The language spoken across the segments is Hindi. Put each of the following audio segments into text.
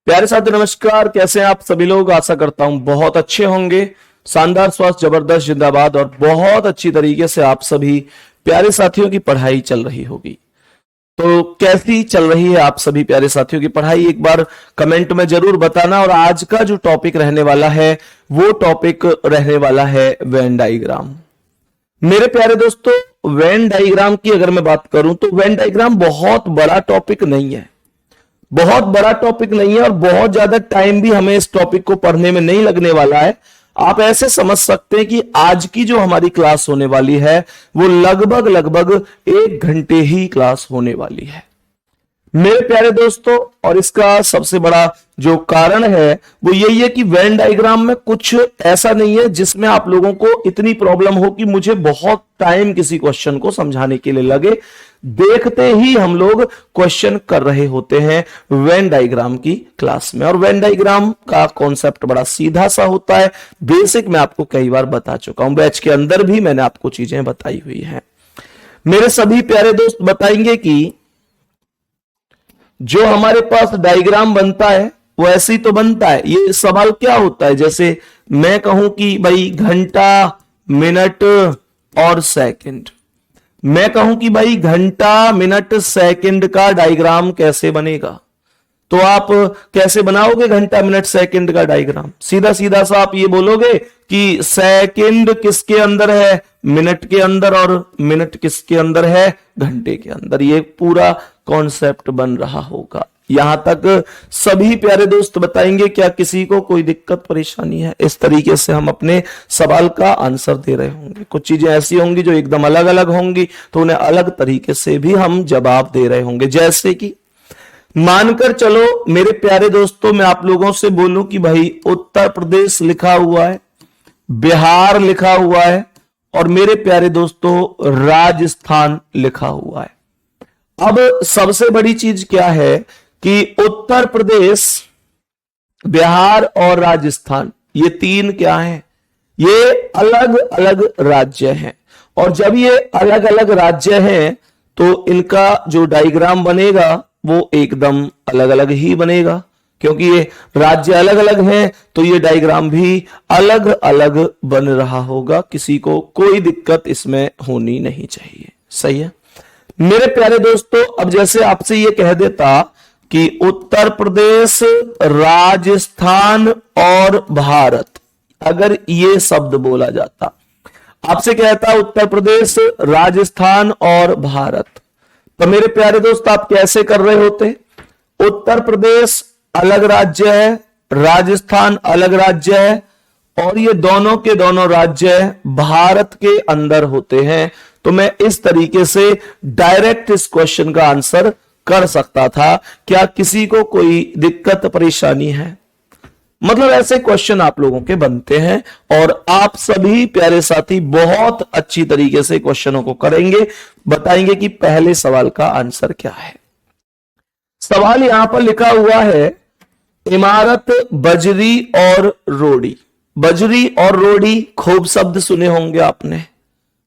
प्यारे साथियों नमस्कार। कैसे हैं आप सभी लोग? आशा करता हूं बहुत अच्छे होंगे। शानदार, स्वास्थ्य, जबरदस्त, जिंदाबाद और बहुत अच्छी तरीके से आप सभी प्यारे साथियों की पढ़ाई चल रही होगी। तो कैसी चल रही है आप सभी प्यारे साथियों की पढ़ाई, एक बार कमेंट में जरूर बताना। और आज का जो टॉपिक रहने वाला है वो टॉपिक रहने वाला है वेन डायग्राम। मेरे प्यारे दोस्तों, वेन डायग्राम की अगर मैं बात करूं तो वेन डायग्राम बहुत बड़ा टॉपिक नहीं है, बहुत बड़ा टॉपिक नहीं है और बहुत ज्यादा टाइम भी हमें इस टॉपिक को पढ़ने में नहीं लगने वाला है। आप ऐसे समझ सकते हैं कि आज की जो हमारी क्लास होने वाली है वो लगभग लगभग 1 घंटे ही क्लास होने वाली है मेरे प्यारे दोस्तों। और इसका सबसे बड़ा जो कारण है वो यही है कि वेन डायग्राम में कुछ ऐसा नहीं है जिसमें आप लोगों को इतनी प्रॉब्लम हो कि मुझे बहुत टाइम किसी क्वेश्चन को समझाने के लिए लगे। देखते ही हम लोग क्वेश्चन कर रहे होते हैं वेन डायग्राम की क्लास में। और वेन डायग्राम का कॉन्सेप्ट बड़ा सीधा सा होता है। बेसिक मैं आपको कई बार बता चुका हूं, बैच के अंदर भी मैंने आपको चीजें बताई हुई हैं। मेरे सभी प्यारे दोस्त बताएंगे कि जो हमारे पास डायग्राम बनता है वो ऐसे ही तो बनता है। ये सवाल क्या होता है, जैसे मैं कहूं कि भाई घंटा, मिनट और सेकंड, मैं कहूं कि भाई घंटा, मिनट, सेकंड का डायग्राम कैसे बनेगा, तो आप कैसे बनाओगे घंटा, मिनट, सेकंड का डायग्राम? सीधा सीधा सा आप ये बोलोगे कि सेकंड किसके अंदर है, मिनट के अंदर, और मिनट किसके अंदर है, घंटे के अंदर। ये पूरा कॉन्सेप्ट बन रहा होगा। यहां तक सभी प्यारे दोस्त बताएंगे, क्या किसी को कोई दिक्कत परेशानी है? इस तरीके से हम अपने सवाल का आंसर दे रहे होंगे। कुछ चीजें ऐसी होंगी जो एकदम अलग अलग होंगी, तो उन्हें अलग तरीके से भी हम जवाब दे रहे होंगे। जैसे कि मानकर चलो मेरे प्यारे दोस्तों, मैं आप लोगों से बोलूं कि भाई उत्तर प्रदेश लिखा हुआ है, बिहार लिखा हुआ है और मेरे प्यारे दोस्तों राजस्थान लिखा हुआ है। अब सबसे बड़ी चीज क्या है कि उत्तर प्रदेश, बिहार और राजस्थान, ये तीन क्या हैं? ये अलग अलग राज्य हैं। और जब ये अलग अलग राज्य हैं तो इनका जो डायग्राम बनेगा वो एकदम अलग अलग ही बनेगा, क्योंकि ये राज्य अलग अलग हैं तो ये डायग्राम भी अलग अलग बन रहा होगा। किसी को कोई दिक्कत इसमें होनी नहीं चाहिए। सही है मेरे प्यारे दोस्तों। अब जैसे आपसे ये कह देता कि उत्तर प्रदेश, राजस्थान और भारत, अगर ये शब्द बोला जाता, आपसे कहता उत्तर प्रदेश, राजस्थान और भारत, तो मेरे प्यारे दोस्त आप कैसे कर रहे होते? उत्तर प्रदेश अलग राज्य है, राजस्थान अलग राज्य है और ये दोनों के दोनों राज्य भारत के अंदर होते हैं। तो मैं इस तरीके से डायरेक्ट इस क्वेश्चन का आंसर कर सकता था। क्या किसी को कोई दिक्कत परेशानी है? मतलब ऐसे क्वेश्चन आप लोगों के बनते हैं और आप सभी प्यारे साथी बहुत अच्छी तरीके से क्वेश्चनों को करेंगे। बताएंगे कि पहले सवाल का आंसर क्या है। सवाल यहां पर लिखा हुआ है, इमारत, बजरी और रोड़ी। बजरी और रोड़ी खूब शब्द सुने होंगे आपने।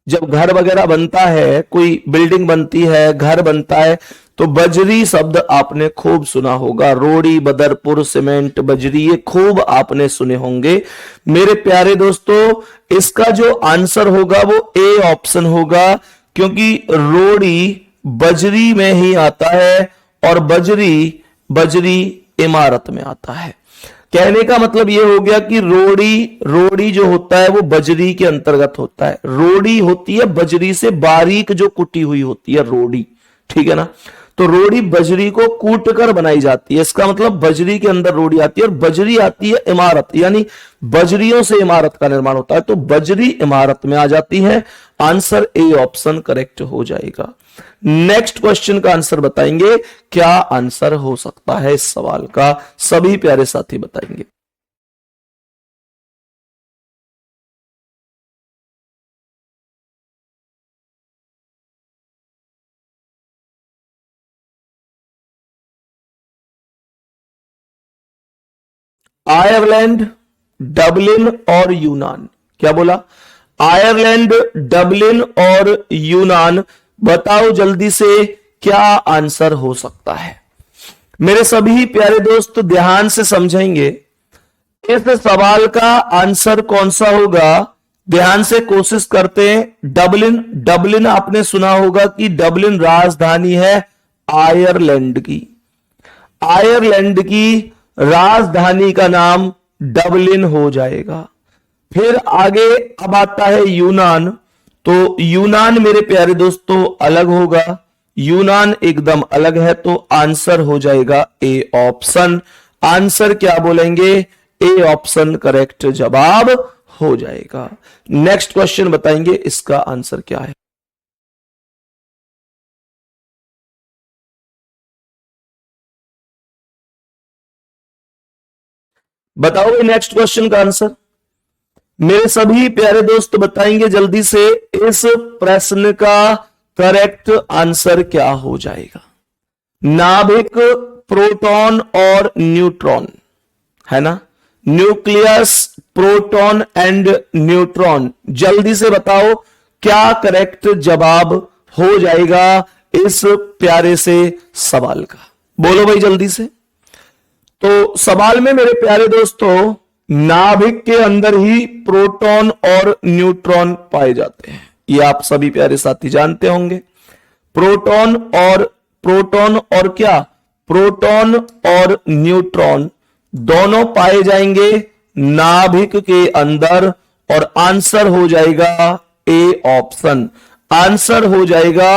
जब घर वगैरह बनता है, कोई बिल्डिंग बनती है, घर बनता है, तो बजरी शब्द आपने खूब सुना होगा। रोड़ी, बदरपुर, सीमेंट, बजरी, ये खूब आपने सुने होंगे। मेरे प्यारे दोस्तों, इसका जो आंसर होगा वो ए ऑप्शन होगा, क्योंकि रोड़ी बजरी में ही आता है और बजरी इमारत में आता है। कहने का मतलब यह हो गया कि रोड़ी जो होता है वो बजरी के अंतर्गत होता है। रोड़ी होती है बजरी से बारीक जो कुटी हुई होती है रोड़ी, ठीक है ना। तो रोड़ी बजरी को कूट कर बनाई जाती है, इसका मतलब बजरी के अंदर रोड़ी आती है और बजरी आती है इमारत, यानी बजरियों से इमारत का निर्माण होता है, तो बजरी इमारत में आ जाती है। आंसर ए ऑप्शन करेक्ट हो जाएगा। नेक्स्ट क्वेश्चन का आंसर बताएंगे, क्या आंसर हो सकता है इस सवाल का, सभी प्यारे साथी बताएंगे। आयरलैंड, डबलिन और यूनान। क्या बोला? आयरलैंड, डबलिन और यूनान। बताओ जल्दी से क्या आंसर हो सकता है। मेरे सभी प्यारे दोस्त ध्यान से समझेंगे, इस सवाल का आंसर कौन सा होगा। ध्यान से कोशिश करते हैं। डबलिन, डबलिन आपने सुना होगा कि डबलिन राजधानी है आयरलैंड की। आयरलैंड की राजधानी का नाम डबलिन हो जाएगा। फिर आगे अब आता है यूनान। तो यूनान मेरे प्यारे दोस्तों अलग होगा, यूनान एकदम अलग है, तो आंसर हो जाएगा ए ऑप्शन। आंसर क्या बोलेंगे, ए ऑप्शन करेक्ट जवाब हो जाएगा। नेक्स्ट क्वेश्चन बताएंगे इसका आंसर क्या है। बताओगे नेक्स्ट क्वेश्चन का आंसर। मेरे सभी प्यारे दोस्त बताएंगे जल्दी से, इस प्रश्न का करेक्ट आंसर क्या हो जाएगा। नाभिक, प्रोटॉन और न्यूट्रॉन, है ना, न्यूक्लियस, प्रोटॉन एंड न्यूट्रॉन। जल्दी से बताओ क्या करेक्ट जवाब हो जाएगा इस प्यारे से सवाल का। बोलो भाई जल्दी से। तो सवाल में मेरे प्यारे दोस्तों नाभिक के अंदर ही प्रोटॉन और न्यूट्रॉन पाए जाते हैं, ये आप सभी प्यारे साथी जानते होंगे। प्रोटॉन और क्या, प्रोटॉन और न्यूट्रॉन दोनों पाए जाएंगे नाभिक के अंदर, और आंसर हो जाएगा ए ऑप्शन। आंसर हो जाएगा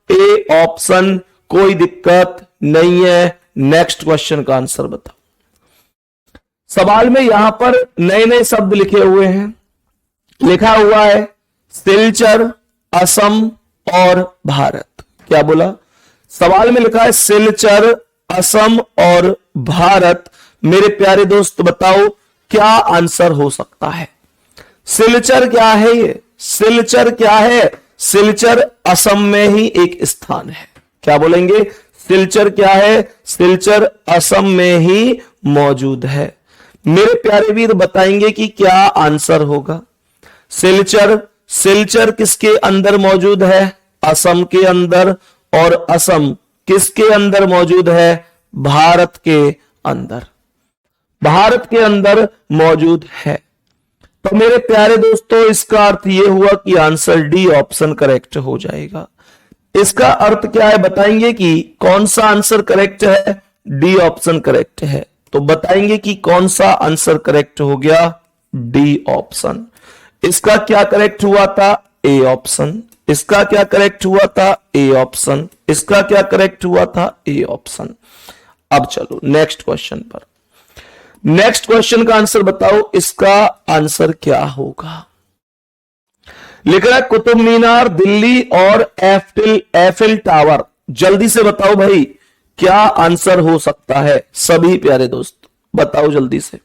ए ऑप्शन, कोई दिक्कत नहीं है। नेक्स्ट क्वेश्चन का आंसर बताओ। सवाल में यहां पर नए नए शब्द लिखे हुए हैं। लिखा हुआ है सिलचर, असम और भारत। क्या बोला, सवाल में लिखा है सिलचर, असम और भारत। मेरे प्यारे दोस्त बताओ क्या आंसर हो सकता है। सिलचर क्या है, ये सिलचर क्या है, सिलचर असम में ही एक स्थान है। क्या बोलेंगे, सिलचर क्या है, सिलचर असम में ही मौजूद है। मेरे प्यारे वीर बताएंगे कि क्या आंसर होगा। सिलचर, सिलचर किसके अंदर मौजूद है, असम के अंदर, और असम किसके अंदर मौजूद है, भारत के अंदर, भारत के अंदर मौजूद है। तो मेरे प्यारे दोस्तों इसका अर्थ यह हुआ कि आंसर डी ऑप्शन करेक्ट हो जाएगा। इसका अर्थ क्या है बताएंगे कि कौन सा आंसर करेक्ट है, डी ऑप्शन करेक्ट है। तो बताएंगे कि कौन सा आंसर करेक्ट हो गया, डी ऑप्शन। इसका क्या करेक्ट हुआ था, ए ऑप्शन। इसका क्या करेक्ट हुआ था, ए ऑप्शन। इसका क्या करेक्ट हुआ था, ए ऑप्शन। अब चलो नेक्स्ट क्वेश्चन पर। नेक्स्ट क्वेश्चन का आंसर बताओ, इसका आंसर क्या होगा। लिख रहा है कुतुब मीनार दिल्ली और एफिल टावर। जल्दी से बताओ भाई क्या आंसर हो सकता है। सभी प्यारे दोस्त बताओ जल्दी से।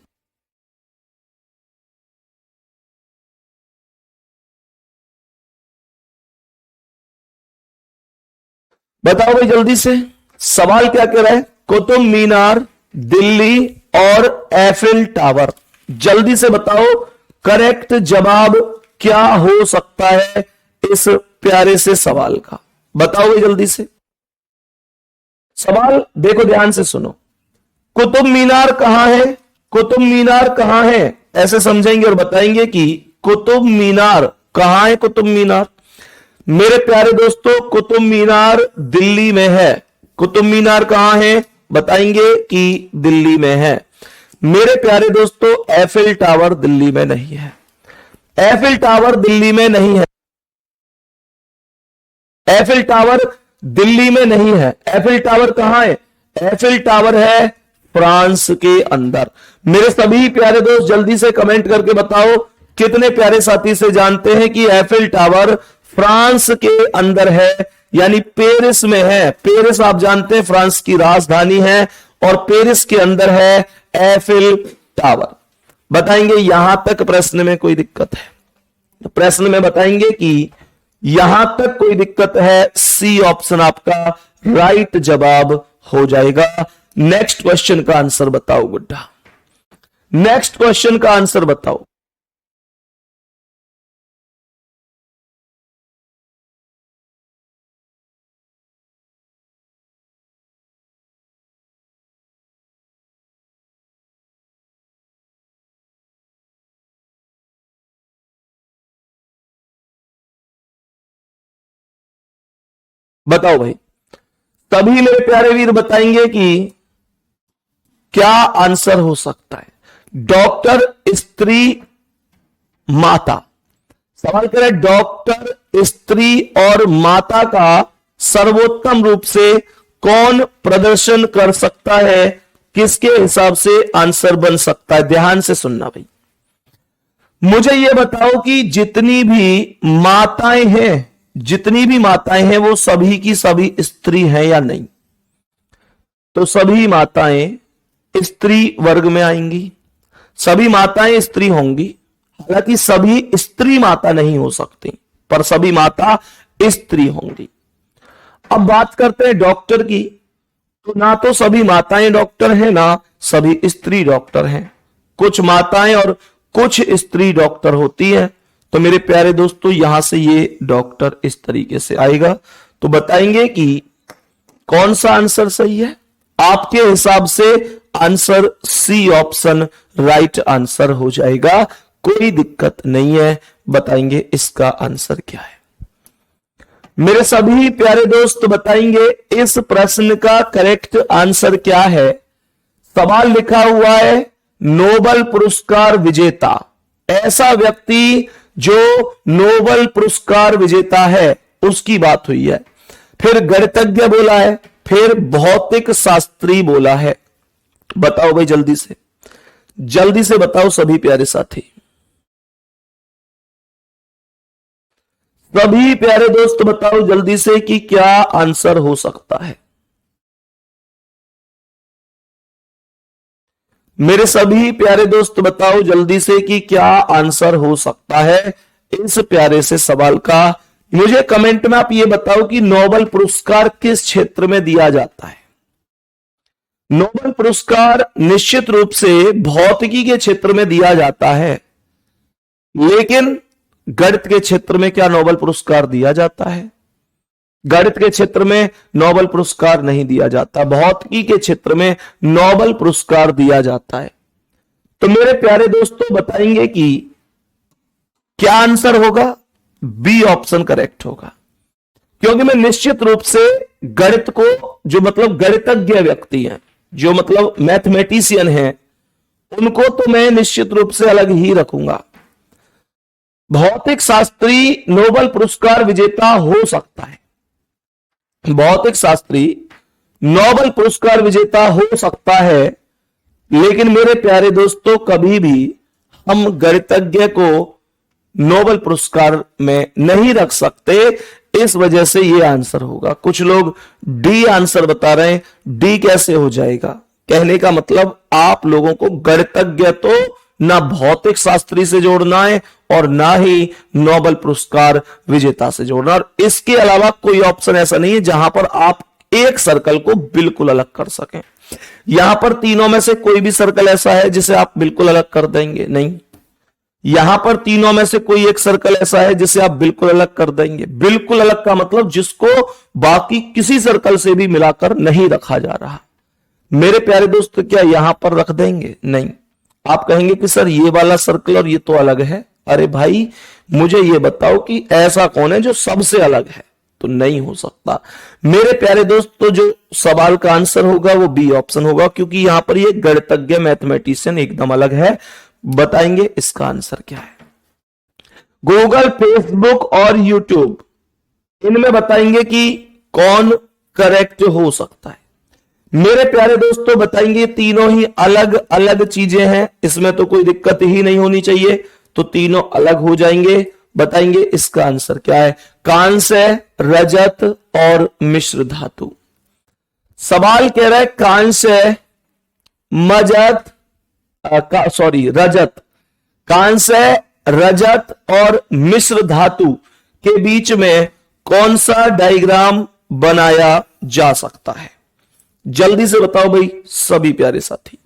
बताओ भाई जल्दी से। सवाल क्या कह रहा है, कुतुब मीनार, दिल्ली और एफिल टावर। जल्दी से बताओ करेक्ट जवाब क्या हो सकता है इस प्यारे से सवाल का। बताओ भाई जल्दी से। सवाल देखो ध्यान से सुनो। कुतुब मीनार कहां है, कुतुब मीनार कहां है, ऐसे समझेंगे और बताएंगे कि कुतुब मीनार कहां है। कुतुब मीनार मेरे प्यारे दोस्तों कुतुब मीनार दिल्ली में है। कुतुब मीनार कहां है, बताएंगे कि दिल्ली में है। मेरे प्यारे दोस्तों एफिल टावर दिल्ली में नहीं है। एफिल टावर दिल्ली में नहीं है। एफिल टावर दिल्ली में नहीं है। एफिल टावर कहां है, एफिल टावर है फ्रांस के अंदर। मेरे सभी प्यारे दोस्त जल्दी से कमेंट करके बताओ कितने प्यारे साथी से जानते हैं कि एफिल टावर फ्रांस के अंदर है, यानी पेरिस में है। पेरिस आप जानते हैं फ्रांस की राजधानी है, और पेरिस के अंदर है एफिल टावर। बताएंगे यहां तक प्रश्न में कोई दिक्कत है, तो प्रश्न में बताएंगे कि यहां तक कोई दिक्कत है, सी ऑप्शन आपका राइट जवाब हो जाएगा। नेक्स्ट क्वेश्चन का आंसर बताओ गुड्डा। नेक्स्ट क्वेश्चन का आंसर बताओ। बताओ भाई, तभी मेरे प्यारे वीर बताएंगे कि क्या आंसर हो सकता है। डॉक्टर, स्त्री, माता। सवाल करें डॉक्टर, स्त्री और माता का सर्वोत्तम रूप से कौन प्रदर्शन कर सकता है, किसके हिसाब से आंसर बन सकता है। ध्यान से सुनना भाई, मुझे यह बताओ कि जितनी भी माताएं हैं वो सभी की सभी स्त्री हैं या नहीं। तो सभी माताएं स्त्री वर्ग में आएंगी, सभी माताएं स्त्री होंगी। हालांकि सभी स्त्री माता नहीं हो सकती, पर सभी माता स्त्री होंगी। अब बात करते हैं डॉक्टर की, तो ना तो सभी माताएं डॉक्टर हैं, ना सभी स्त्री डॉक्टर हैं। कुछ माताएं और कुछ स्त्री डॉक्टर होती है। तो मेरे प्यारे दोस्तों, यहां से ये डॉक्टर इस तरीके से आएगा। तो बताएंगे कि कौन सा आंसर सही है। आपके हिसाब से answer C option right answer हो जाएगा, कोई दिक्कत नहीं है। बताएंगे इसका आंसर क्या है। मेरे सभी प्यारे दोस्त बताएंगे इस प्रश्न का करेक्ट आंसर क्या है। सवाल लिखा हुआ है नोबेल पुरस्कार विजेता, ऐसा व्यक्ति जो नोबेल पुरस्कार विजेता है उसकी बात हुई है। फिर गणितज्ञ बोला है, फिर भौतिक शास्त्री बोला है। बताओ भाई जल्दी से बताओ सभी प्यारे साथी, सभी प्यारे दोस्त बताओ जल्दी से कि क्या आंसर हो सकता है। मेरे सभी प्यारे दोस्त बताओ जल्दी से कि क्या आंसर हो सकता है इस प्यारे से सवाल का। मुझे कमेंट में आप ये बताओ कि नोबेल पुरस्कार किस क्षेत्र में दिया जाता है। नोबेल पुरस्कार निश्चित रूप से भौतिकी के क्षेत्र में दिया जाता है, लेकिन गणित के क्षेत्र में क्या नोबेल पुरस्कार दिया जाता है? गणित के क्षेत्र में नोबेल पुरस्कार नहीं दिया जाता, भौतिकी के क्षेत्र में नोबेल पुरस्कार दिया जाता है। तो मेरे प्यारे दोस्तों बताएंगे कि क्या आंसर होगा। बी ऑप्शन करेक्ट होगा, क्योंकि मैं निश्चित रूप से गणित को, जो मतलब गणितज्ञ व्यक्ति हैं, जो मतलब मैथमेटिशियन हैं, उनको तो मैं निश्चित रूप से अलग ही रखूंगा। भौतिक शास्त्री नोबेल पुरस्कार विजेता हो सकता है, भौतिक शास्त्री नोबेल पुरस्कार विजेता हो सकता है, लेकिन मेरे प्यारे दोस्तों कभी भी हम गणितज्ञ को नोबेल पुरस्कार में नहीं रख सकते। इस वजह से ये आंसर होगा। कुछ लोग डी आंसर बता रहे हैं, डी कैसे हो जाएगा। कहने का मतलब आप लोगों को गणितज्ञ तो ना भौतिक शास्त्री से जोड़ना है और ना ही नोबेल पुरस्कार विजेता से जोड़ना, और इसके अलावा कोई ऑप्शन ऐसा नहीं है जहां पर आप एक सर्कल को बिल्कुल अलग कर सकें। यहां पर तीनों में से कोई भी सर्कल ऐसा है जिसे आप बिल्कुल अलग कर देंगे? नहीं। यहां पर तीनों में से कोई एक सर्कल ऐसा है जिसे आप बिल्कुल अलग कर देंगे? बिल्कुल अलग का मतलब जिसको बाकी किसी सर्कल से भी मिलाकर नहीं रखा जा रहा। मेरे प्यारे दोस्त क्या यहां पर रख देंगे? नहीं। आप कहेंगे कि सर ये वाला सर्कल और ये तो अलग है। अरे भाई मुझे ये बताओ कि ऐसा कौन है जो सबसे अलग है? तो नहीं हो सकता। मेरे प्यारे दोस्त तो जो सवाल का आंसर होगा वो बी ऑप्शन होगा, क्योंकि यहां पर ये गणितज्ञ मैथमेटिशियन एकदम अलग है। बताएंगे इसका आंसर क्या है। गूगल, फेसबुक और यूट्यूब, इनमें बताएंगे कि कौन करेक्ट हो सकता है। मेरे प्यारे दोस्तों बताएंगे तीनों ही अलग अलग चीजें हैं, इसमें तो कोई दिक्कत ही नहीं होनी चाहिए, तो तीनों अलग हो जाएंगे। बताएंगे इसका आंसर क्या है। कांस्य, रजत और मिश्र धातु। सवाल कह रहा है कांस्य, रजत, कांस्य, रजत और मिश्र धातु के बीच में कौन सा डायग्राम बनाया जा सकता है? जल्दी से बताओ भाई सभी प्यारे साथी।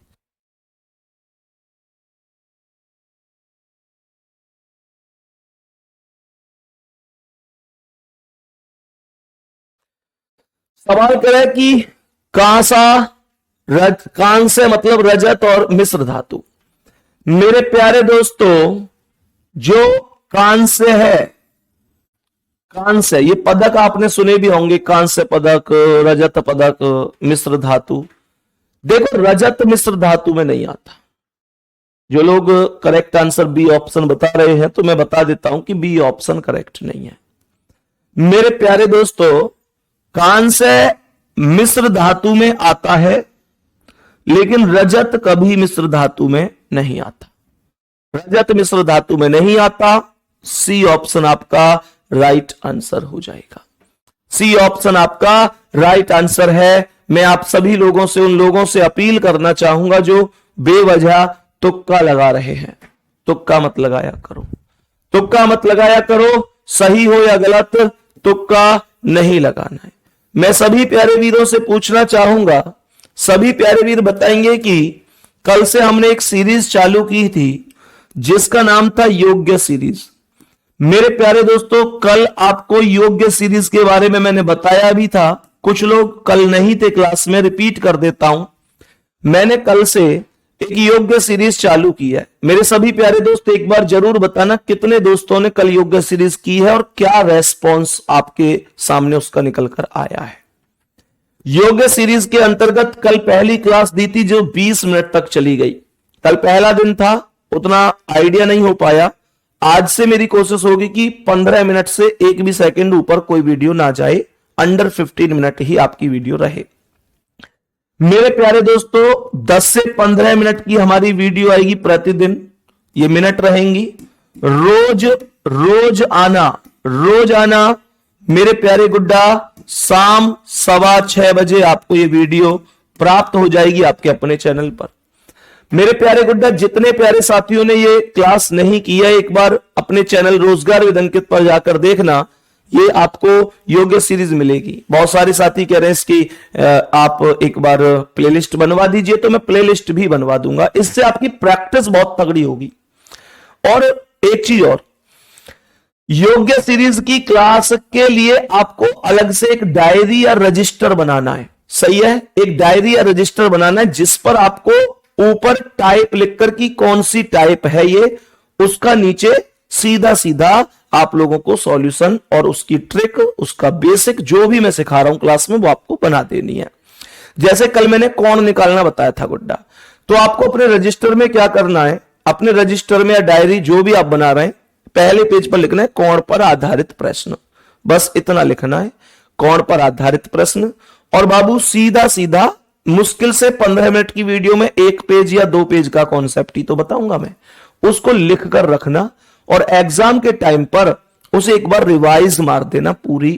सवाल करे कि कांस्य मतलब रजत और मिश्र धातु। मेरे प्यारे दोस्तों जो कांस्य है, कांस्य, ये पदक आपने सुने भी होंगे, कांस्य पदक, रजत पदक, मिश्र धातु। देखो रजत मिश्र धातु में नहीं आता। जो लोग करेक्ट आंसर बी ऑप्शन बता रहे हैं तो मैं बता देता हूं कि बी ऑप्शन करेक्ट नहीं है। मेरे प्यारे दोस्तों, कांस्य मिश्र धातु में आता है, लेकिन रजत कभी मिश्र धातु में नहीं आता। रजत मिश्र धातु में नहीं आता। सी ऑप्शन आपका राइट आंसर हो जाएगा। सी ऑप्शन आपका राइट आंसर है। मैं आप सभी लोगों से, उन लोगों से अपील करना चाहूंगा जो बेवजह तुक्का लगा रहे हैं, तुक्का मत लगाया करो, तुक्का मत लगाया करो। सही हो या गलत, तुक्का नहीं लगाना है। मैं सभी प्यारे वीरों से पूछना चाहूंगा, सभी प्यारे वीर बताएंगे कि कल से हमने एक सीरीज चालू की थी जिसका नाम था योग्य सीरीज। मेरे प्यारे दोस्तों, कल आपको योग्य सीरीज के बारे में मैंने बताया भी था। कुछ लोग कल नहीं थे क्लास में, रिपीट कर देता हूं। मैंने कल से एक योग्य सीरीज चालू की है। मेरे सभी प्यारे दोस्त एक बार जरूर बताना कितने दोस्तों ने कल योग्य सीरीज की है और क्या रेस्पॉन्स आपके सामने उसका निकल कर आया है। योग्य सीरीज के अंतर्गत कल पहली क्लास दी थी जो 20 मिनट तक चली गई। कल पहला दिन था, उतना आइडिया नहीं हो पाया। आज से मेरी कोशिश होगी कि 15 मिनट से एक भी सेकंड ऊपर कोई वीडियो ना जाए, अंडर 15 मिनट ही आपकी वीडियो रहे। मेरे प्यारे दोस्तों, 10 से 15 मिनट की हमारी वीडियो आएगी प्रतिदिन। ये मिनट रहेंगी। रोज रोज आना मेरे प्यारे गुड्डा, शाम 6:15 बजे आपको ये वीडियो प्राप्त हो जाएगी आपके अपने चैनल पर। मेरे प्यारे गुड्डा, जितने प्यारे साथियों ने ये क्लास नहीं की है, एक बार अपने चैनल रोजगार विद अंकित पर जाकर देखना, ये आपको योग्य सीरीज मिलेगी। बहुत सारे साथी कह रहे हैं इसकी आप एक बार प्लेलिस्ट बनवा दीजिए, तो मैं प्लेलिस्ट भी बनवा दूंगा। इससे आपकी प्रैक्टिस बहुत तगड़ी होगी। और एक चीज और, योग्य सीरीज की क्लास के लिए आपको अलग से एक डायरी या रजिस्टर बनाना है। सही है, एक डायरी या रजिस्टर बनाना है जिस पर आपको ऊपर टाइप लिखकर की कौन सी टाइप है ये, उसका नीचे सीधा सीधा आप लोगों को सॉल्यूशन और उसकी ट्रिक, उसका बेसिक जो भी मैं सिखा रहा हूं क्लास में वो आपको बना देनी है। जैसे कल मैंने कोण निकालना बताया था गुड्डा, तो आपको अपने रजिस्टर में क्या करना है, अपने रजिस्टर में या डायरी जो भी आप बना रहे हैं, पहले पेज पर लिखना है कोण पर आधारित प्रश्न। बस इतना लिखना है, कोण पर आधारित प्रश्न। और बाबू सीधा सीधा मुश्किल से 15 मिनट की वीडियो में 1 पेज या 2 पेज का कॉन्सेप्ट ही तो बताऊंगा मैं, उसको लिख कर रखना और एग्जाम के टाइम पर उसे एक बार रिवाइज मार देना पूरी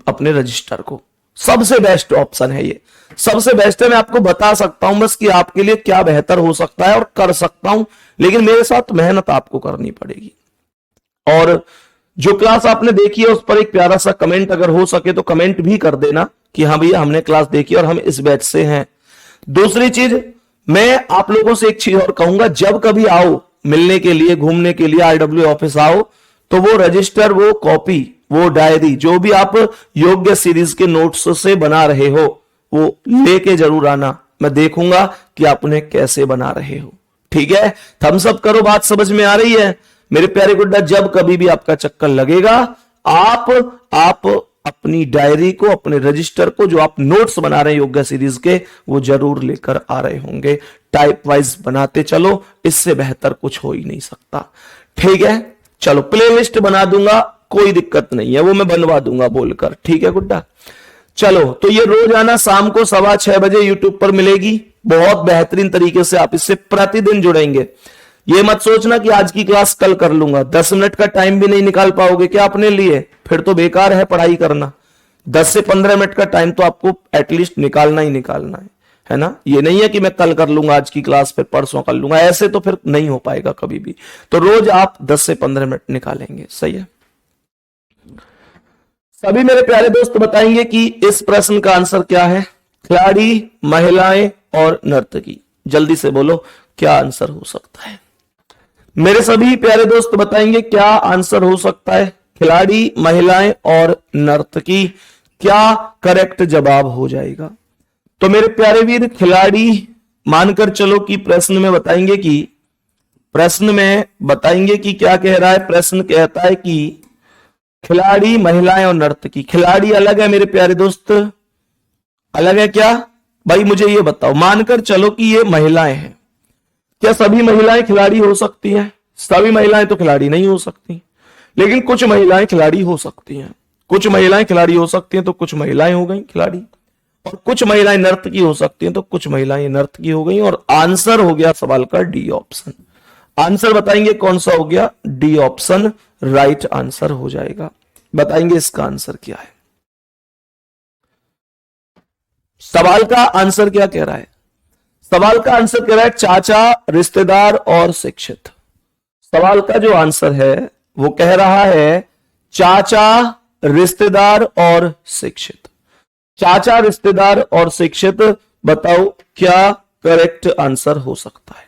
अपने रजिस्टर को। सबसे बेस्ट ऑप्शन है ये, सबसे बेस्ट है। मैं आपको बता सकता हूं बस कि आपके लिए क्या बेहतर हो सकता है और कर सकता हूं, लेकिन मेरे साथ मेहनत आपको करनी पड़ेगी। और जो क्लास आपने देखी है उस पर एक प्यारा सा कमेंट अगर हो सके तो कमेंट भी कर देना कि हाँ भैया हमने क्लास देखी और हम इस बैच से हैं। दूसरी चीज, मैं आप लोगों से एक चीज और कहूंगा, जब कभी आओ मिलने के लिए, घूमने के लिए RW ऑफिस आओ, तो वो रजिस्टर, वो कॉपी, वो डायरी जो भी आप योग्य सीरीज के नोट्स से बना रहे हो वो लेके जरूर आना। मैं देखूंगा कि आप उन्हें कैसे बना रहे हो। ठीक है, थम्स अप करो, बात समझ में आ रही है मेरे प्यारे गुड्डा। जब कभी भी आपका चक्कर लगेगा, आप अपनी डायरी को, अपने रजिस्टर को, जो आप नोट्स बना रहे हैं योग्य सीरीज के, वो जरूर लेकर आ रहे होंगे। टाइप वाइज बनाते चलो, इससे बेहतर कुछ हो ही नहीं सकता। ठीक है, चलो प्लेलिस्ट बना दूंगा, कोई दिक्कत नहीं है, वो मैं बनवा दूंगा बोलकर। ठीक है गुड्डा, चलो। तो ये रोजाना शाम को 6:15 बजे यूट्यूब पर मिलेगी। बहुत बेहतरीन तरीके से आप इससे प्रतिदिन जुड़ेंगे। ये मत सोचना कि आज की क्लास कल कर लूंगा, 10 मिनट का टाइम भी नहीं निकाल पाओगे क्या अपने लिए, फिर तो बेकार है पढ़ाई करना। 10 से 15 मिनट का टाइम तो आपको एटलीस्ट निकालना ही निकालना है ना। ये नहीं है कि मैं कल कर लूंगा आज की क्लास, फिर परसों कर लूंगा, ऐसे तो फिर नहीं हो पाएगा कभी भी। तो रोज आप 10 से 15 मिनट निकालेंगे। सही है। सभी मेरे प्यारे दोस्त बताएंगे कि इस प्रश्न का आंसर क्या है। खिलाड़ी, महिलाएं और नर्तकी, जल्दी से बोलो क्या आंसर हो सकता है। मेरे सभी प्यारे दोस्त बताएंगे क्या आंसर हो सकता है। खिलाड़ी, महिलाएं और नर्तकी, क्या करेक्ट जवाब हो जाएगा। तो मेरे प्यारे वीर, खिलाड़ी मानकर चलो कि प्रश्न में बताएंगे कि क्या कह रहा है। प्रश्न कहता है कि खिलाड़ी, महिलाएं और नर्तकी। खिलाड़ी अलग है मेरे प्यारे दोस्त, अलग है क्या भाई? मुझे ये बताओ, मानकर चलो कि ये महिलाएं हैं, क्या सभी महिलाएं खिलाड़ी हो सकती हैं? सभी महिलाएं तो खिलाड़ी नहीं हो सकती, लेकिन कुछ महिलाएं खिलाड़ी हो सकती हैं। कुछ महिलाएं खिलाड़ी हो सकती हैं तो कुछ महिलाएं हो गई खिलाड़ी, और कुछ महिलाएं नर्तकी हो सकती हैं तो कुछ महिलाएं नर्तकी हो गई। और आंसर हो गया सवाल का डी ऑप्शन। आंसर बताएंगे कौन सा हो गया? डी ऑप्शन राइट आंसर हो जाएगा। बताएंगे इसका आंसर क्या है। सवाल का आंसर क्या कह रहा है? सवाल का आंसर कह रहा है चाचा, रिश्तेदार और शिक्षित। सवाल का जो आंसर है वो कह रहा है चाचा, रिश्तेदार और शिक्षित। चाचा, रिश्तेदार और शिक्षित, बताओ क्या करेक्ट आंसर हो सकता है?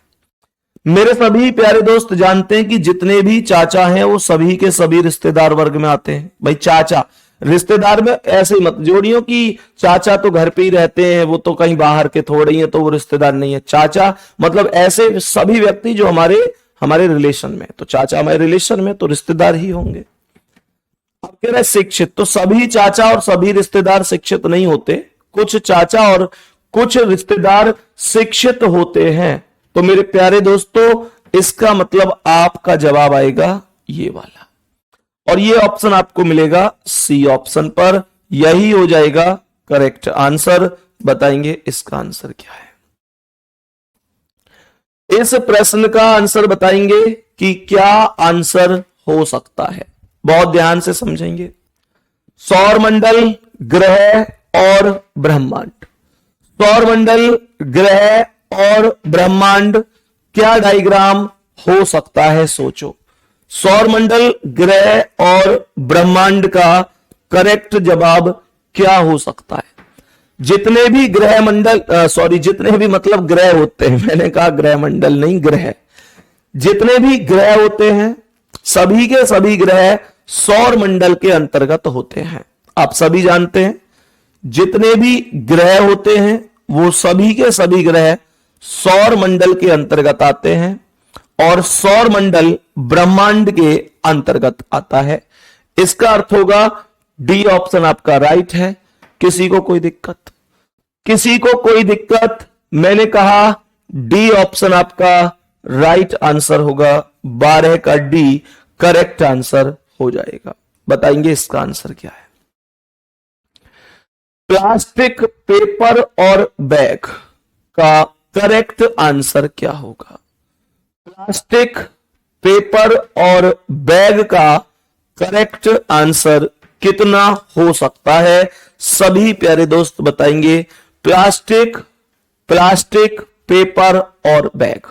मेरे सभी प्यारे दोस्त जानते हैं कि जितने भी चाचा हैं वो सभी के सभी रिश्तेदार वर्ग में आते हैं। भाई चाचा रिश्तेदार में ऐसे ही मत जोड़ियो कि चाचा तो घर पे ही रहते हैं, वो तो कहीं बाहर के थोड़े ही है तो वो रिश्तेदार नहीं है। चाचा मतलब ऐसे सभी व्यक्ति जो हमारे रिलेशन में, तो चाचा हमारे रिलेशन में तो रिश्तेदार ही होंगे। अब कह रहे शिक्षित, तो सभी चाचा और सभी रिश्तेदार शिक्षित नहीं होते, कुछ चाचा और कुछ रिश्तेदार शिक्षित होते हैं। तो मेरे प्यारे दोस्तों इसका मतलब आपका जवाब आएगा ये वाला, और ये ऑप्शन आपको मिलेगा सी ऑप्शन पर। यही हो जाएगा करेक्ट आंसर। बताएंगे इसका आंसर क्या है। इस प्रश्न का आंसर बताएंगे कि क्या आंसर हो सकता है। बहुत ध्यान से समझेंगे। सौरमंडल, ग्रह और ब्रह्मांड। सौरमंडल, ग्रह और ब्रह्मांड, क्या डायग्राम हो सकता है? सोचो। सौरमंडल, ग्रह और ब्रह्मांड का करेक्ट जवाब क्या हो सकता है? जितने भी ग्रह मंडल, जितने भी मतलब ग्रह होते हैं, मैंने कहा ग्रह मंडल नहीं, ग्रह, जितने भी ग्रह होते हैं सभी के सभी ग्रह सौर मंडल के अंतर्गत होते हैं। आप सभी जानते हैं जितने भी ग्रह होते हैं वो सभी के सभी ग्रह सौर मंडल के अंतर्गत आते हैं, और सौर मंडल ब्रह्मांड के अंतर्गत आता है। इसका अर्थ होगा डी ऑप्शन आपका राइट है। किसी को कोई दिक्कत? किसी को कोई दिक्कत? मैंने कहा डी ऑप्शन आपका राइट आंसर होगा। 12 का डी करेक्ट आंसर हो जाएगा। बताएंगे इसका आंसर क्या है। प्लास्टिक, पेपर और बैग का करेक्ट आंसर क्या होगा? प्लास्टिक, पेपर और बैग का करेक्ट आंसर कितना हो सकता है? सभी प्यारे दोस्त बताएंगे। प्लास्टिक, प्लास्टिक, पेपर और बैग।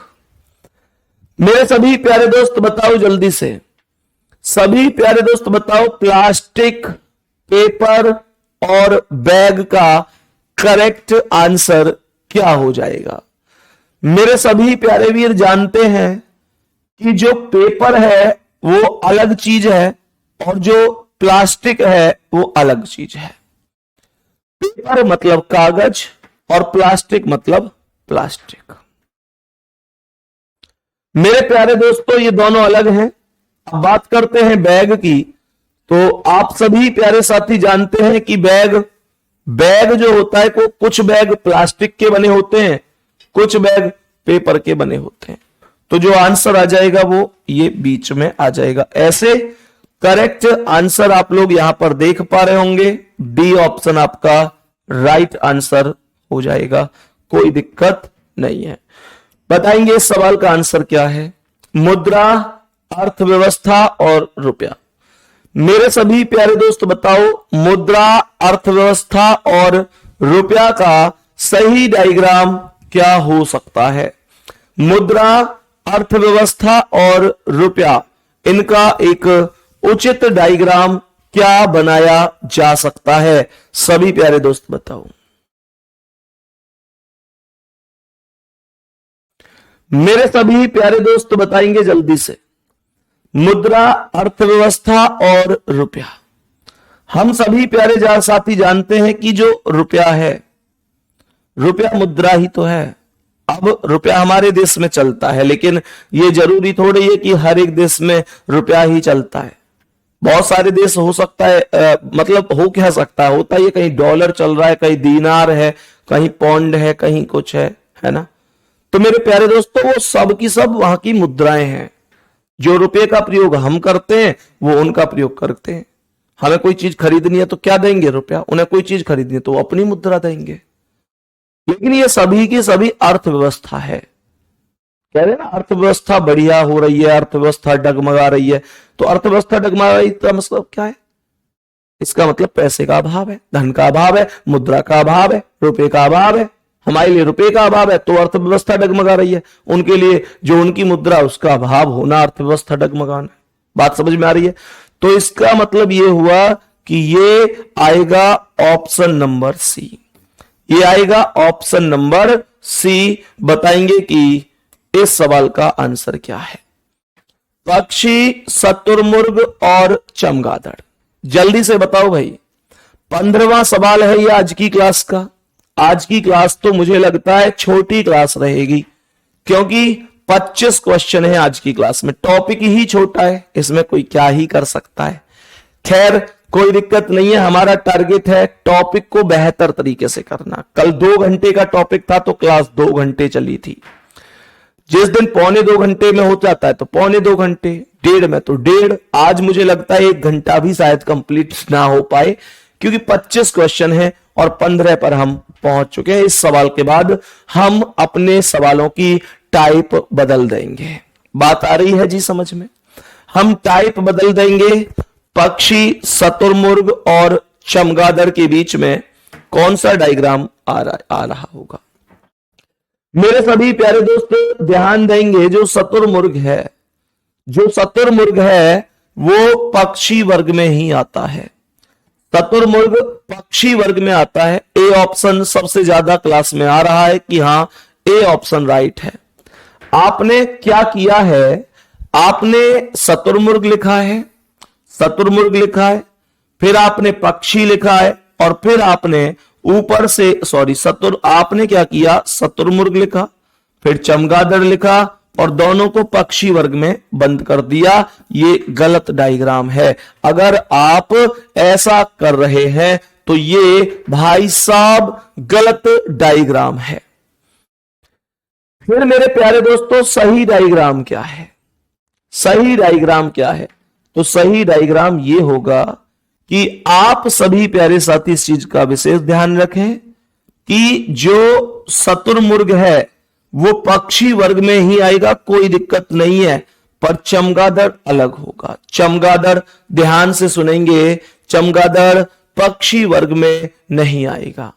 मेरे सभी प्यारे दोस्त बताओ जल्दी से। सभी प्यारे दोस्त बताओ प्लास्टिक, पेपर और बैग का करेक्ट आंसर क्या हो जाएगा? मेरे सभी प्यारे वीर जानते हैं कि जो पेपर है वो अलग चीज है और जो प्लास्टिक है वो अलग चीज है। पेपर मतलब कागज और प्लास्टिक मतलब प्लास्टिक। मेरे प्यारे दोस्तों ये दोनों अलग हैं। अब बात करते हैं बैग की। तो आप सभी प्यारे साथी जानते हैं कि बैग जो होता है को कुछ बैग प्लास्टिक के बने होते हैं, कुछ बैग पेपर के बने होते हैं। तो जो आंसर आ जाएगा वो ये बीच में आ जाएगा। ऐसे करेक्ट आंसर आप लोग यहां पर देख पा रहे होंगे। डी ऑप्शन आपका राइट आंसर हो जाएगा, कोई दिक्कत नहीं है। बताएंगे इस सवाल का आंसर क्या है। मुद्रा, अर्थव्यवस्था और रुपया। मेरे सभी प्यारे दोस्त बताओ मुद्रा, अर्थव्यवस्था और रुपया का सही डायग्राम क्या हो सकता है। मुद्रा, अर्थव्यवस्था और रुपया, इनका एक उचित डायग्राम क्या बनाया जा सकता है? सभी प्यारे दोस्त बताओ। मेरे सभी प्यारे दोस्त बताएंगे जल्दी से। मुद्रा, अर्थव्यवस्था और रुपया। हम सभी प्यारे साथी जानते हैं कि जो रुपया है, रुपया मुद्रा ही तो है। अब रुपया हमारे देश में चलता है, लेकिन ये जरूरी थोड़ी है कि हर एक देश में रुपया ही चलता है। बहुत सारे देश हो सकता है, मतलब हो क्या सकता है, होता है ये कहीं डॉलर चल रहा है, कहीं दीनार है, कहीं पौंड है, कहीं कुछ है ना। तो मेरे प्यारे दोस्तों वो सब की सब वहां की मुद्राएं हैं। जो रुपए का प्रयोग हम करते हैं वो उनका प्रयोग करते हैं। हमें कोई चीज खरीदनी है तो क्या देंगे? रुपया। उन्हें कोई चीज खरीदनी है तो वो अपनी मुद्रा देंगे। लेकिन ये सभी की सभी अर्थव्यवस्था है। कह रहे हैं ना अर्थव्यवस्था बढ़िया हो रही है, अर्थव्यवस्था डगमगा रही है। तो अर्थव्यवस्था डगमगा रही है मतलब क्या है? इसका मतलब पैसे का अभाव है, धन का अभाव है, मुद्रा का अभाव है, रुपए का अभाव है। हमारे लिए रुपए का अभाव है तो अर्थव्यवस्था डगमगा रही है। उनके लिए जो उनकी मुद्रा उसका अभाव होना अर्थव्यवस्था डगमगाना। बात समझ में आ रही है? तो इसका मतलब यह हुआ कि ये आएगा ऑप्शन नंबर सी। ये आएगा ऑप्शन नंबर सी। बताएंगे कि इस सवाल का आंसर क्या है। पक्षी, शतुरमुर्ग और चमगादड़। जल्दी से बताओ भाई। 15वां सवाल है ये आज की क्लास का। आज की क्लास तो मुझे लगता है छोटी क्लास रहेगी, क्योंकि 25 क्वेश्चन है आज की क्लास में। टॉपिक ही छोटा है, इसमें कोई क्या ही कर सकता है। खैर कोई दिक्कत नहीं है, हमारा टारगेट है टॉपिक को बेहतर तरीके से करना। कल 2 घंटे का टॉपिक था तो क्लास 2 घंटे चली थी। जिस दिन 1.25 घंटे में हो जाता है तो 1.25 घंटे, 1.5 में तो 1.5। आज मुझे लगता है 1 घंटा भी शायद कंप्लीट ना हो पाए, क्योंकि 25 क्वेश्चन है और 15 पर हम पहुंच चुके हैं। इस सवाल के बाद हम अपने सवालों की टाइप बदल देंगे। बात आ रही है जी समझ में? हम टाइप बदल देंगे। पक्षी, शतुरमुर्ग और चमगादड़ के बीच में कौन सा डायग्राम आ रहा होगा? मेरे सभी प्यारे दोस्त ध्यान देंगे, जो शतुरमुर्ग है वो पक्षी वर्ग में ही आता है। शतुरमुर्ग पक्षी वर्ग में आता है। ए ऑप्शन सबसे ज्यादा क्लास में आ रहा है कि हां ए ऑप्शन राइट है। आपने क्या किया है? आपने शतुरमुर्ग लिखा है, फिर आपने पक्षी लिखा है और फिर आपने ऊपर से आपने क्या किया? शतुरमुर्ग लिखा, फिर चमगादड़ लिखा और दोनों को पक्षी वर्ग में बंद कर दिया। ये गलत डायग्राम है। अगर आप ऐसा कर रहे हैं तो ये भाई साहब गलत डायग्राम है। फिर मेरे प्यारे दोस्तों सही डायग्राम क्या है? तो सही डायग्राम ये होगा कि आप सभी प्यारे साथी इस चीज का विशेष ध्यान रखें कि जो शतुरमुर्ग है वो पक्षी वर्ग में ही आएगा, कोई दिक्कत नहीं है, पर चमगादड़ अलग होगा। चमगादड़ ध्यान से सुनेंगे, चमगादड़ पक्षी वर्ग में नहीं आएगा।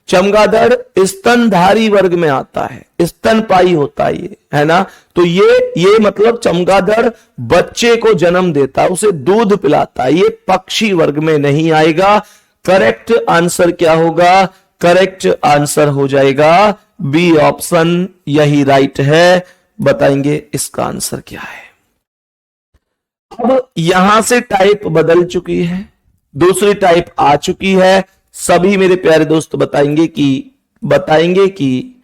चमगादड़ स्तनधारी वर्ग में आता है, स्तनपाई होता है ये, है ना। तो ये मतलब चमगादड़ बच्चे को जन्म देता है, उसे दूध पिलाता है, ये पक्षी वर्ग में नहीं आएगा। करेक्ट आंसर क्या होगा? करेक्ट आंसर हो जाएगा बी ऑप्शन, यही राइट है। बताएंगे इसका आंसर क्या है। अब यहां से टाइप बदल चुकी है, दूसरी टाइप आ चुकी है। सभी मेरे प्यारे दोस्त बताएंगे कि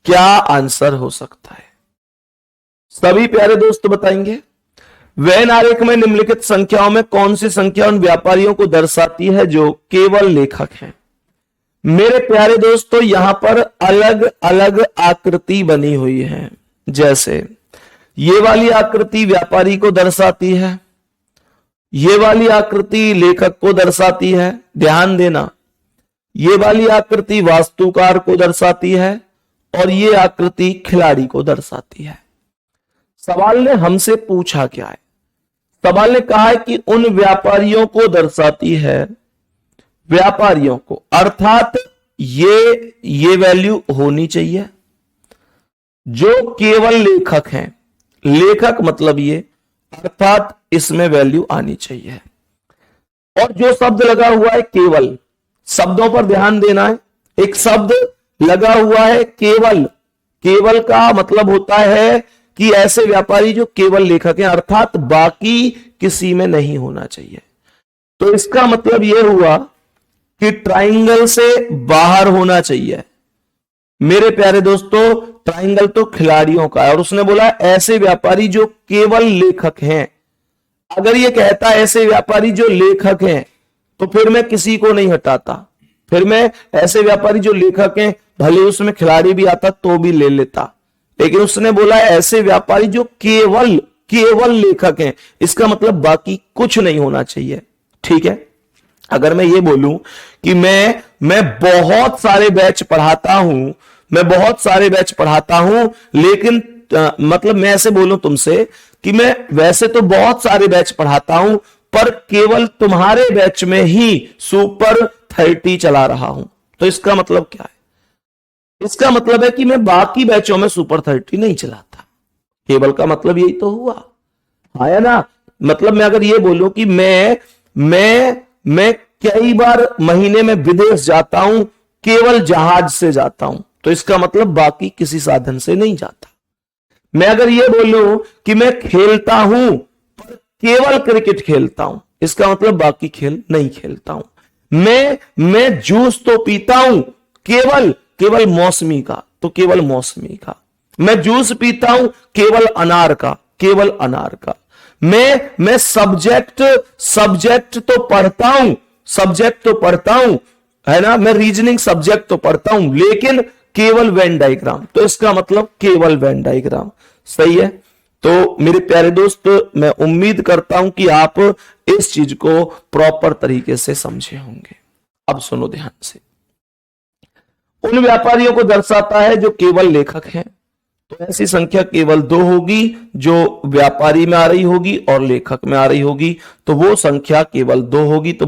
क्या आंसर हो सकता है। सभी प्यारे दोस्त बताएंगे। वेन आरेख में निम्नलिखित संख्याओं में कौन सी संख्या उन व्यापारियों को दर्शाती है जो केवल लेखक हैं? मेरे प्यारे दोस्तों यहां पर अलग अलग आकृति बनी हुई है। जैसे ये वाली आकृति व्यापारी को दर्शाती है, ये वाली आकृति लेखक को दर्शाती है। ध्यान देना, ये वाली आकृति वास्तुकार को दर्शाती है और ये आकृति खिलाड़ी को दर्शाती है। सवाल ने हमसे पूछा क्या है? सवाल ने कहा है कि उन व्यापारियों को दर्शाती है, व्यापारियों को, अर्थात ये वैल्यू होनी चाहिए जो केवल लेखक हैं। लेखक मतलब ये, अर्थात इसमें वैल्यू आनी चाहिए। और जो शब्द लगा हुआ है केवल, शब्दों पर ध्यान देना है। एक शब्द लगा हुआ है केवल, केवल का मतलब होता है कि ऐसे व्यापारी जो केवल लेखक हैं, अर्थात बाकी किसी में नहीं होना चाहिए। तो इसका मतलब यह हुआ कि ट्राइंगल से बाहर होना चाहिए। मेरे प्यारे दोस्तों ट्राइंगल तो खिलाड़ियों का है, और उसने बोला ऐसे व्यापारी जो केवल लेखक हैं। अगर ये कहता है ऐसे व्यापारी जो लेखक हैं, तो फिर मैं किसी को नहीं हटाता, फिर मैं ऐसे व्यापारी जो लेखक हैं, भले उसमें खिलाड़ी भी आता तो भी ले लेता, लेकिन उसने बोला ऐसे व्यापारी जो केवल केवल लेखक हैं, इसका मतलब बाकी कुछ नहीं होना चाहिए। ठीक है, अगर मैं ये बोलूं कि मैं बहुत सारे बैच पढ़ाता हूं, मैं बहुत सारे बैच पढ़ाता हूं, लेकिन मतलब मैं ऐसे बोलूं तुमसे कि मैं वैसे तो बहुत सारे बैच पढ़ाता हूं, पर केवल तुम्हारे बैच में ही सुपर 30 चला रहा हूं, तो इसका मतलब क्या है? इसका मतलब है कि मैं बाकी बैचों में सुपर 30 नहीं चलाता। केवल का मतलब यही तो हुआ, है ना। मतलब मैं अगर ये बोलूं कि मैं कई बार महीने में विदेश जाता हूं, केवल जहाज से जाता हूं, तो इसका मतलब बाकी किसी साधन से नहीं जाता। मैं अगर ये बोलूं कि मैं खेलता हूं पर केवल क्रिकेट खेलता हूं, इसका मतलब बाकी खेल नहीं खेलता हूं। मैं जूस तो पीता हूं केवल केवल मौसमी का, तो केवल मौसमी का। मैं जूस पीता हूं केवल अनार का, केवल अनार का। मैं सब्जेक्ट तो पढ़ता हूं, सब्जेक्ट तो पढ़ता हूं, है ना। मैं रीजनिंग सब्जेक्ट तो पढ़ता हूं, लेकिन केवल वेन डायग्राम, तो इसका मतलब केवल वेन डायग्राम। सही है। तो मेरे प्यारे दोस्त, मैं उम्मीद करता हूं कि आप इस चीज को प्रॉपर तरीके से समझे होंगे। अब सुनो ध्यान से, उन व्यापारियों को दर्शाता है जो केवल लेखक हैं, तो ऐसी संख्या केवल 2 होगी जो व्यापारी में आ रही होगी और लेखक में आ रही होगी, तो वो संख्या केवल 2 होगी। तो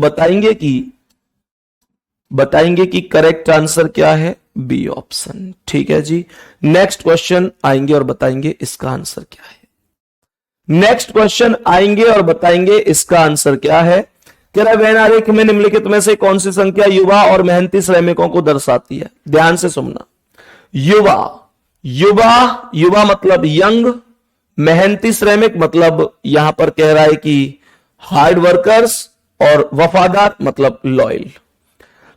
बताएंगे कि करेक्ट आंसर क्या है, बी ऑप्शन। ठीक है जी। नेक्स्ट क्वेश्चन आएंगे और बताएंगे इसका आंसर क्या है। नेक्स्ट क्वेश्चन आएंगे और बताएंगे इसका आंसर क्या है। कह रहा है वेन आरेख में निम्नलिखित में से कौन सी संख्या युवा और मेहनती श्रमिकों को दर्शाती है। ध्यान से सुनना, युवा युवा युवा मतलब यंग, मेहनती श्रमिक मतलब यहां पर कह रहा है कि हार्ड वर्कर्स, और वफादार मतलब लॉयल।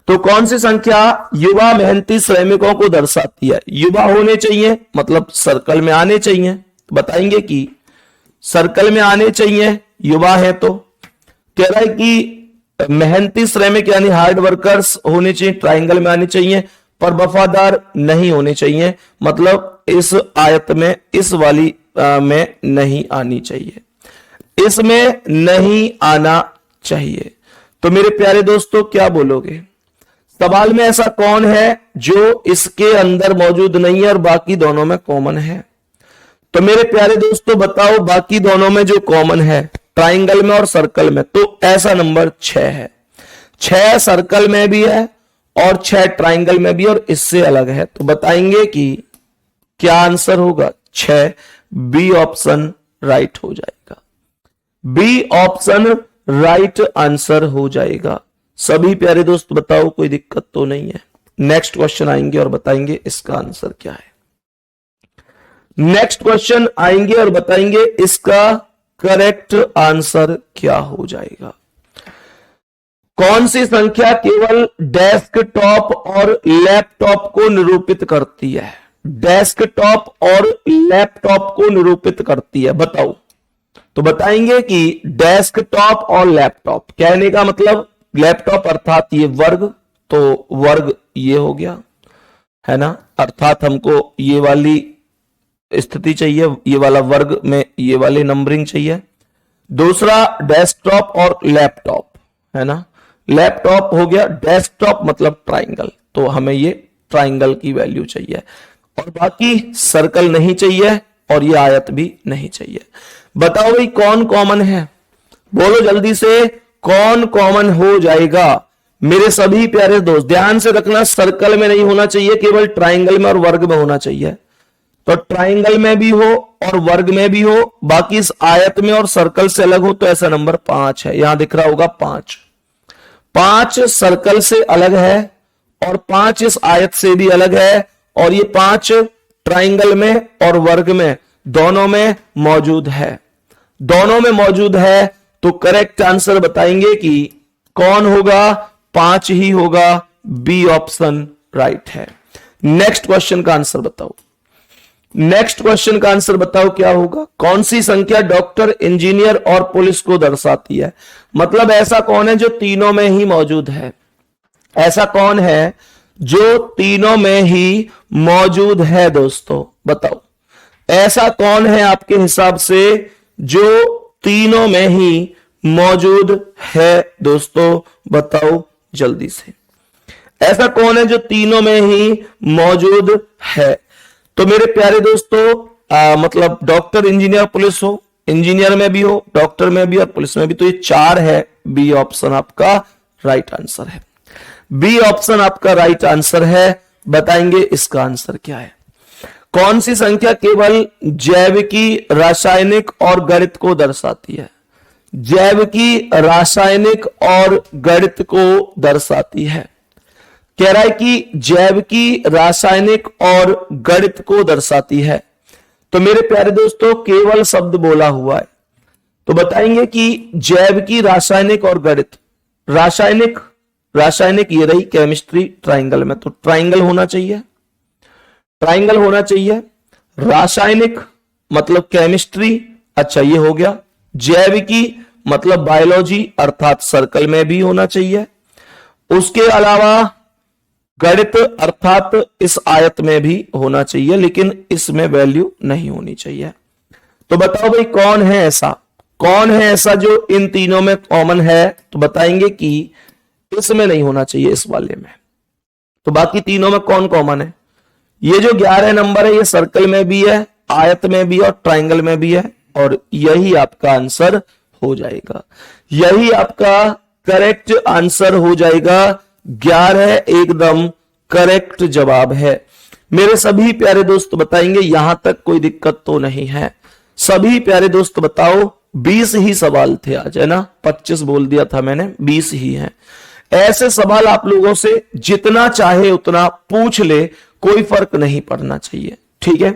तो कौन सी संख्या युवा मेहनती श्रमिकों को दर्शाती है? युवा होने चाहिए, मतलब सर्कल में आने चाहिए। बताएंगे कि सर्कल में आने चाहिए, युवा है। तो कह रहा है कि मेहनती श्रमिक यानी हार्ड वर्कर्स होने चाहिए, ट्राइंगल में आने चाहिए, पर वफादार नहीं होने चाहिए, मतलब इस आयत में, इस वाली में नहीं आनी चाहिए, इसमें नहीं आना चाहिए। तो मेरे प्यारे दोस्तों क्या बोलोगे? सवाल में ऐसा कौन है जो इसके अंदर मौजूद नहीं है और बाकी दोनों में कॉमन है? तो मेरे प्यारे दोस्तों बताओ, बाकी दोनों में जो कॉमन है ट्राइंगल में और सर्कल में, तो ऐसा नंबर 6 है। 6 सर्कल में भी है और 6 ट्राइंगल में भी, और इससे अलग है। तो बताएंगे कि क्या आंसर होगा? 6। बी ऑप्शन राइट हो जाएगा, बी ऑप्शन राइट आंसर हो जाएगा। सभी प्यारे दोस्त बताओ, कोई दिक्कत तो नहीं है? नेक्स्ट क्वेश्चन आएंगे और बताएंगे इसका आंसर क्या है। नेक्स्ट क्वेश्चन आएंगे और बताएंगे इसका करेक्ट आंसर क्या हो जाएगा। कौन सी संख्या केवल डेस्कटॉप और लैपटॉप को निरूपित करती है? डेस्कटॉप और लैपटॉप को निरूपित करती है, बताओ। तो बताएंगे कि डेस्कटॉप और लैपटॉप, कहने का मतलब लैपटॉप अर्थात ये वर्ग, तो वर्ग ये हो गया, है ना। अर्थात हमको ये वाली स्थिति चाहिए, ये वाला वर्ग में ये वाले नंबरिंग चाहिए। दूसरा डेस्कटॉप और लैपटॉप, है ना। लैपटॉप हो गया, डेस्कटॉप मतलब ट्राइंगल, तो हमें ये ट्राइंगल की वैल्यू चाहिए, और बाकी सर्कल नहीं चाहिए और ये आयत भी नहीं चाहिए। बताओ भाई कौन कॉमन है? बोलो जल्दी से, कौन कॉमन हो जाएगा? मेरे सभी प्यारे दोस्त ध्यान से रखना, सर्कल में नहीं होना चाहिए, केवल ट्राइंगल में और वर्ग में होना चाहिए। तो ट्राइंगल में भी हो और वर्ग में भी हो, बाकी इस आयत में और सर्कल से अलग हो, तो ऐसा नंबर 5 है। यहां दिख रहा होगा 5। 5 सर्कल से अलग है और 5 इस आयत से भी अलग है, और ये 5 ट्राइंगल में और वर्ग में दोनों में मौजूद है, दोनों में मौजूद है। तो करेक्ट आंसर बताएंगे कि कौन होगा? 5 ही होगा, बी ऑप्शन राइट है। नेक्स्ट क्वेश्चन का आंसर बताओ। नेक्स्ट क्वेश्चन का आंसर बताओ क्या होगा। कौन सी संख्या डॉक्टर, इंजीनियर और पुलिस को दर्शाती है? मतलब ऐसा कौन है जो तीनों में ही मौजूद है? ऐसा कौन है जो तीनों में ही मौजूद है दोस्तों, बताओ। ऐसा कौन है आपके हिसाब से जो तीनों में ही मौजूद है दोस्तों, बताओ जल्दी से। ऐसा कौन है जो तीनों में ही मौजूद है? तो मेरे प्यारे दोस्तों मतलब डॉक्टर, इंजीनियर, पुलिस हो, इंजीनियर में भी हो, डॉक्टर में भी और पुलिस में भी, तो ये 4 है। बी ऑप्शन आपका राइट आंसर है। बी ऑप्शन आपका राइट आंसर है। बताएंगे इसका आंसर क्या है। कौन सी संख्या केवल जैविकी, रासायनिक और गणित को दर्शाती है? जैविकी, रासायनिक और गणित को दर्शाती है। कह रहा है कि जैविकी, रासायनिक और गणित को दर्शाती है। तो मेरे प्यारे दोस्तों केवल शब्द बोला हुआ है, तो बताएंगे कि जैविकी, रासायनिक और गणित। रासायनिक, रासायनिक ये रही केमिस्ट्री ट्राइंगल में, तो ट्राइंगल होना चाहिए, ट्राइंगल होना चाहिए। रासायनिक मतलब केमिस्ट्री, अच्छा ये हो गया। जैविकी मतलब बायोलॉजी अर्थात सर्कल में भी होना चाहिए। उसके अलावा गणित अर्थात इस आयत में भी होना चाहिए, लेकिन इसमें वैल्यू नहीं होनी चाहिए। तो बताओ भाई कौन है ऐसा, कौन है ऐसा जो इन तीनों में कॉमन है? तो बताएंगे कि इसमें नहीं होना चाहिए, इस वाले में। तो बाकी तीनों में कौन कॉमन है? ये जो 11 नंबर है ये सर्कल में भी है, आयत में भी और ट्राइंगल में भी है, और यही आपका आंसर हो जाएगा। यही आपका करेक्ट आंसर हो जाएगा। 11 एकदम करेक्ट जवाब है। मेरे सभी प्यारे दोस्त बताएंगे यहां तक कोई दिक्कत तो नहीं है। सभी प्यारे दोस्त बताओ 20 ही सवाल थे आज, है ना? 25 बोल दिया था मैंने, 20 ही हैं। ऐसे सवाल आप लोगों से जितना चाहे उतना पूछ ले, कोई फर्क नहीं पड़ना चाहिए, ठीक है?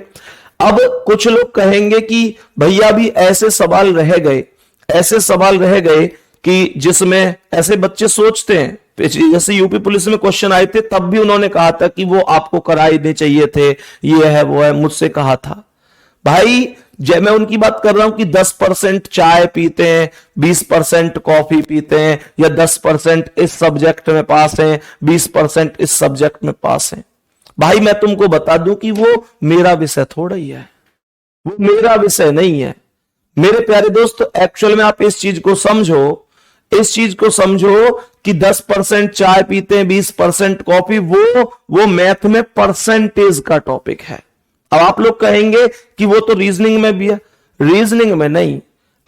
अब कुछ लोग कहेंगे कि भैया भी ऐसे सवाल रह गए, ऐसे सवाल रह गए कि जिसमें ऐसे बच्चे सोचते हैं, जैसे यूपी पुलिस में क्वेश्चन आए थे तब भी उन्होंने कहा था कि वो आपको कराई दे चाहिए थे, ये है वो है, मुझसे कहा था। भाई जब मैं उनकी बात कर रहा हूं कि 10% चाय पीते हैं, 20% कॉफी पीते हैं, या 10% इस सब्जेक्ट में पास हैं, 20% इस सब्जेक्ट में पास हैं। भाई मैं तुमको बता दूं कि वो मेरा विषय थोड़ा ही है, वो मेरा विषय नहीं है। मेरे प्यारे दोस्त एक्चुअल में आप इस चीज को समझो, इस चीज को समझो कि 10% चाय पीते हैं, 20% कॉफी, वो मैथ में परसेंटेज का टॉपिक है। अब आप लोग कहेंगे कि वो तो रीजनिंग में भी है, रीजनिंग में नहीं।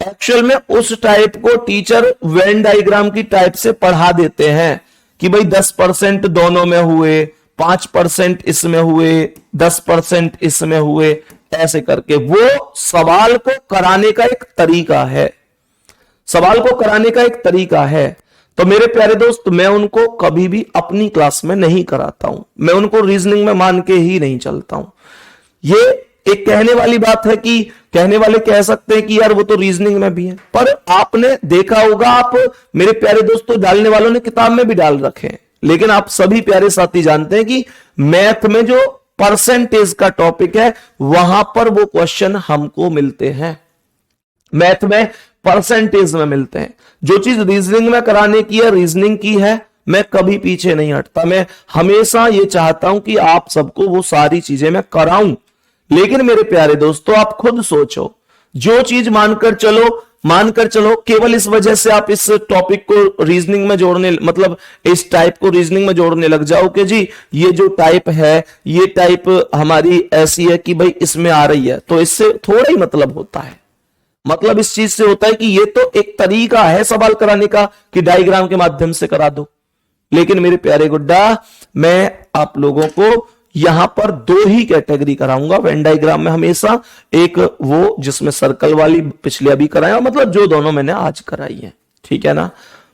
एक्चुअल में उस टाइप को टीचर वेन डायग्राम की टाइप से पढ़ा देते हैं कि भाई 10% दोनों में हुए, 5% इसमें हुए, 10% इसमें हुए, ऐसे करके। वो सवाल को कराने का एक तरीका है, सवाल को कराने का एक तरीका है। तो मेरे प्यारे दोस्त मैं उनको कभी भी अपनी क्लास में नहीं कराता हूं, मैं उनको रीजनिंग में मान के ही नहीं चलता हूं। ये एक कहने वाली बात है कि कहने वाले कह सकते हैं कि यार वो तो रीजनिंग में भी है, पर आपने देखा होगा, आप मेरे प्यारे दोस्तों डालने वालों ने किताब में भी डाल रखे हैं, लेकिन आप सभी प्यारे साथी जानते हैं कि मैथ में जो परसेंटेज का टॉपिक है वहां पर वो क्वेश्चन हमको मिलते हैं, मैथ में परसेंटेज में मिलते हैं। जो चीज रीजनिंग में कराने की है, रीजनिंग की है, मैं कभी पीछे नहीं हटता। मैं हमेशा ये चाहता हूं कि आप सबको वो सारी चीजें मैं कराऊं। लेकिन मेरे प्यारे दोस्तों आप खुद सोचो, जो चीज मानकर चलो केवल इस वजह से आप इस टॉपिक को रीजनिंग में जोड़ने, मतलब इस टाइप को रीजनिंग में जोड़ने लग जाओ कि जी ये जो टाइप है, ये टाइप हमारी ऐसी है कि भाई इसमें आ रही है, तो इससे थोड़ा ही मतलब होता है। मतलब इस चीज से होता है कि ये तो एक तरीका है सवाल कराने का कि डायग्राम के माध्यम से करा दो। लेकिन मेरे प्यारे गुड्डा, मैं आप लोगों को यहां पर 2 ही कैटेगरी कराऊंगा वेन डायग्राम में हमेशा, एक वो जिसमें सर्कल वाली पिछले अभी कराया, मतलब जो दोनों मैंने आज कराई है, ठीक है ना?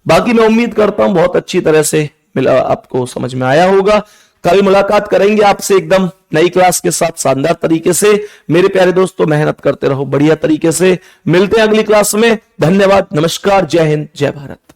बाकी मैं उम्मीद करता हूं बहुत अच्छी तरह से आपको समझ में आया होगा। कल मुलाकात करेंगे आपसे एकदम नई क्लास के साथ शानदार तरीके से। मेरे प्यारे दोस्तों मेहनत करते रहो बढ़िया तरीके से। मिलते हैं अगली क्लास में। धन्यवाद, नमस्कार, जय हिंद, जय भारत।